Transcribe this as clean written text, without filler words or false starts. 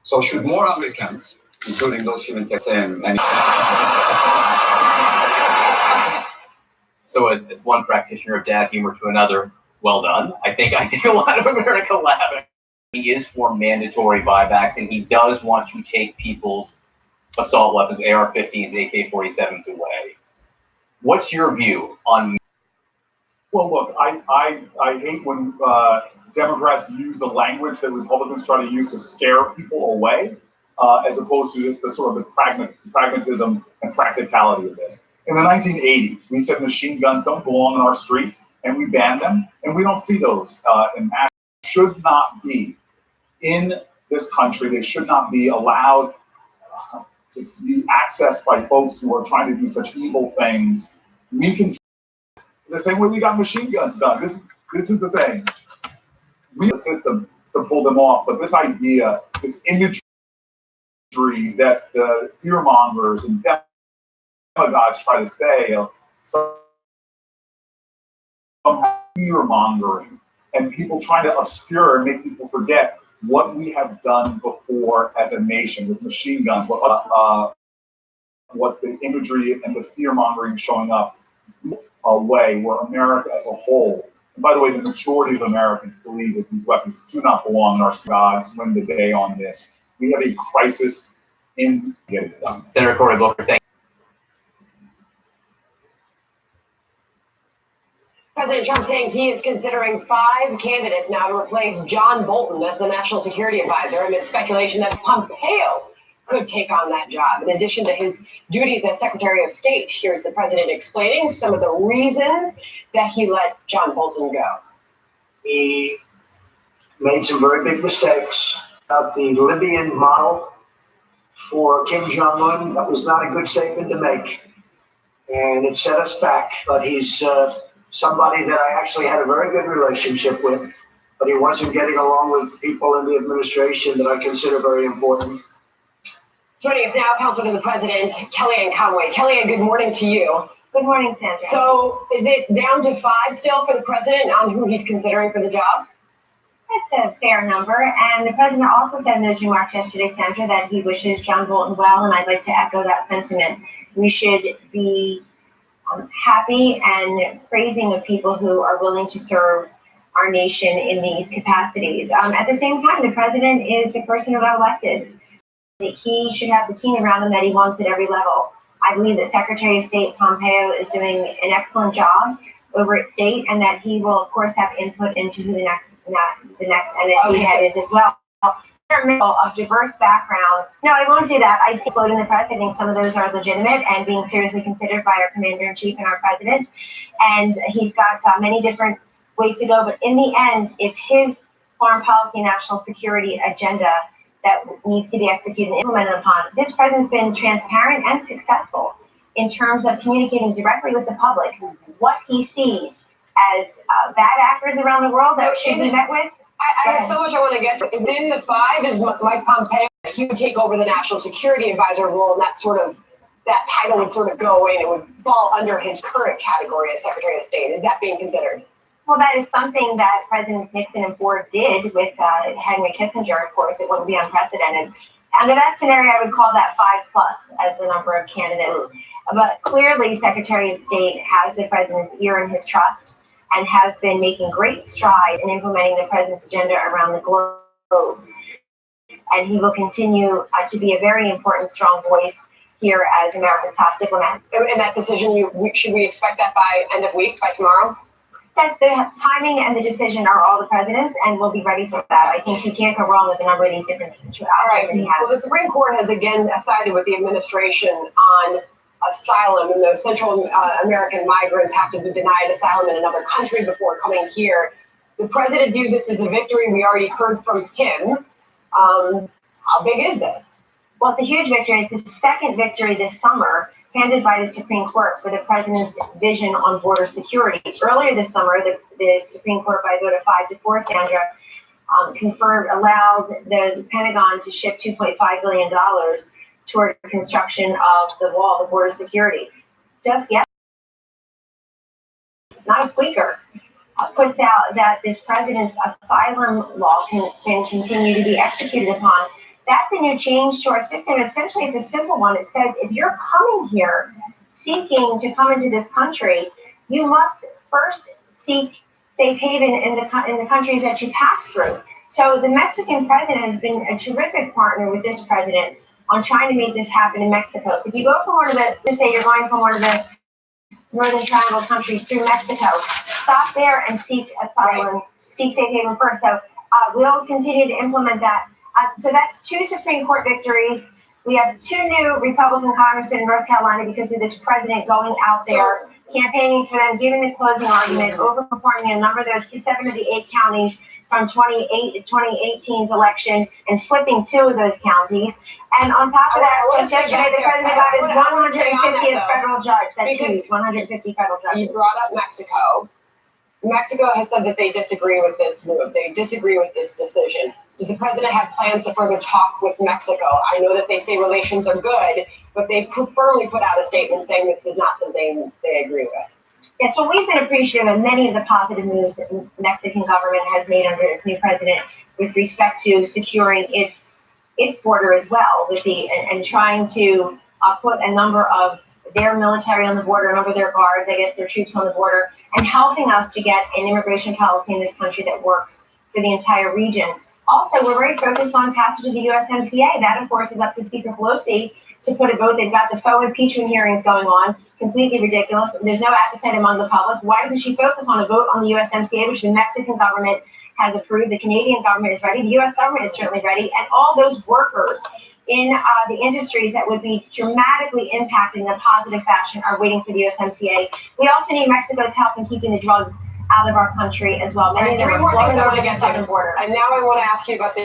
So should more Americans, including those human techs and So as one practitioner of dad humor to another, well done. I think a lot of America laugh. He is for mandatory buybacks, and he does want to take people's assault weapons, AR-15s, AK-47s away. What's your view on? Well, look, I hate when Democrats use the language that Republicans try to use to scare people away, as opposed to just the sort of the pragmatism and practicality of this. In the 1980s, we said machine guns don't belong in our streets, and we banned them, and we don't see those in action. Should not be in this country. They should not be allowed to be accessed by folks who are trying to do such evil things. We can, the same way we got machine guns done. This is the thing. We have a system to pull them off, but this idea, this imagery that the fear mongers and demagogues try to say of somehow fear mongering and people trying to obscure and make people forget what we have done before as a nation with machine guns, what the imagery and the fear mongering showing up a way where America as a whole, and by the way, the majority of Americans believe that these weapons do not belong in our gods. Win the day on this. We have a crisis in getting it done. Senator Cory Booker, thank you. President Trump saying he is considering 5 candidates now to replace John Bolton as the National Security Advisor amid speculation that Pompeo could take on that job. In addition to his duties as Secretary of State, here's the president explaining some of the reasons that he let John Bolton go. He made some very big mistakes about the Libyan model for Kim Jong-un. That was not a good statement to make, and it set us back. But he's somebody that I actually had a very good relationship with, but he wasn't getting along with people in the administration that I consider very important. Joining us now, Counselor to the President, Kellyanne Conway. Kellyanne, good morning to you. Good morning, Sandra. So is it down to 5 still for the president on who he's considering for the job? That's a fair number. And the president also said in those remarks yesterday, Sandra, that he wishes John Bolton well, and I'd like to echo that sentiment. We should be happy and praising of people who are willing to serve our nation in these capacities. At the same time, the president is the person who got elected. He should have the team around him that he wants at every level. I believe that Secretary of State Pompeo is doing an excellent job over at State, and that he will, of course, have input into who the next NSC head is as well. Of diverse backgrounds. No, I won't do that. I see quote in the press. I think some of those are legitimate and being seriously considered by our commander-in-chief and our president. And he's got many different ways to go. But in the end, it's his foreign policy, national security agenda that needs to be executed and implemented upon. This president's been transparent and successful in terms of communicating directly with the public what he sees as bad actors around the world that should be met with. I have so much I want to get to. Within the 5 is Mike Pompeo. He would take over the National Security Advisor role, and that title would sort of go away, and it would fall under his current category as Secretary of State. Is that being considered? Well, that is something that President Nixon and Ford did with Henry Kissinger, of course. It wouldn't be unprecedented. Under that scenario, I would call that 5+ as the number of candidates. But clearly, Secretary of State has the president's ear and his trust, and has been making great strides in implementing the president's agenda around the globe. And he will continue to be a very important, strong voice here as America's top diplomat. And that decision, should we expect that by end of week, by tomorrow? That's the timing and the decision are all the president's, and we'll be ready for that. I think he can't go wrong with a number of these different options that he has. Well, the Supreme Court has again sided with the administration on asylum, and those Central American migrants have to be denied asylum in another country before coming here. The president views this as a victory. We already heard from him. How big is this? Well, it's a huge victory. It's the second victory this summer handed by the Supreme Court for the president's vision on border security. Earlier this summer, the Supreme Court, by a vote of 5-4, Sandra, allowed the Pentagon to shift $2.5 billion toward construction of the wall, the border security. Just yet, not a squeaker, puts out that this president's asylum law can continue to be executed upon. That's a new change to our system. Essentially, it's a simple one. It says if you're coming here seeking to come into this country, you must first seek safe haven in the countries that you pass through. So the Mexican president has been a terrific partner with this president on trying to make this happen in Mexico. So if you go from one of the, let's say you're going from one of the Northern Triangle countries through Mexico, stop there and seek asylum, seek safe haven first. So we'll continue to implement that. So that's 2 Supreme Court victories. We have 2 new Republican congressmen in North Carolina because of this president going out there, campaigning for them, giving the closing argument, overperforming a number of those 7 of the 8 counties from 2018's election and flipping 2 of those counties. And on top of that, just yesterday, the president got his 150th federal judge. That's huge, 150 federal judges. You brought up Mexico. Mexico has said that they disagree with this move. They disagree with this decision. Does the president have plans to further talk with Mexico? I know that they say relations are good, but they firmly put out a statement saying this is not something they agree with. Yeah, so we've been appreciative of many of the positive moves that the Mexican government has made under its new president with respect to securing its border as well, with and trying to put a number of their military on the border, a number of their guards, I guess their troops on the border, and helping us to get an immigration policy in this country that works for the entire region. Also, we're very focused on passage of the USMCA. That, of course, is up to Speaker Pelosi to put a vote. They've got the faux impeachment hearings going on, completely ridiculous. There's no appetite among the public. Why doesn't she focus on a vote on the USMCA, which the Mexican government has approved? The Canadian government is ready. The U.S. government is certainly ready. And all those workers in the industries that would be dramatically impacted in a positive fashion are waiting for the USMCA. We also need Mexico's help in keeping the drugs out of our country as well. Many of them are flowing over the southern border. And now I want to ask you about the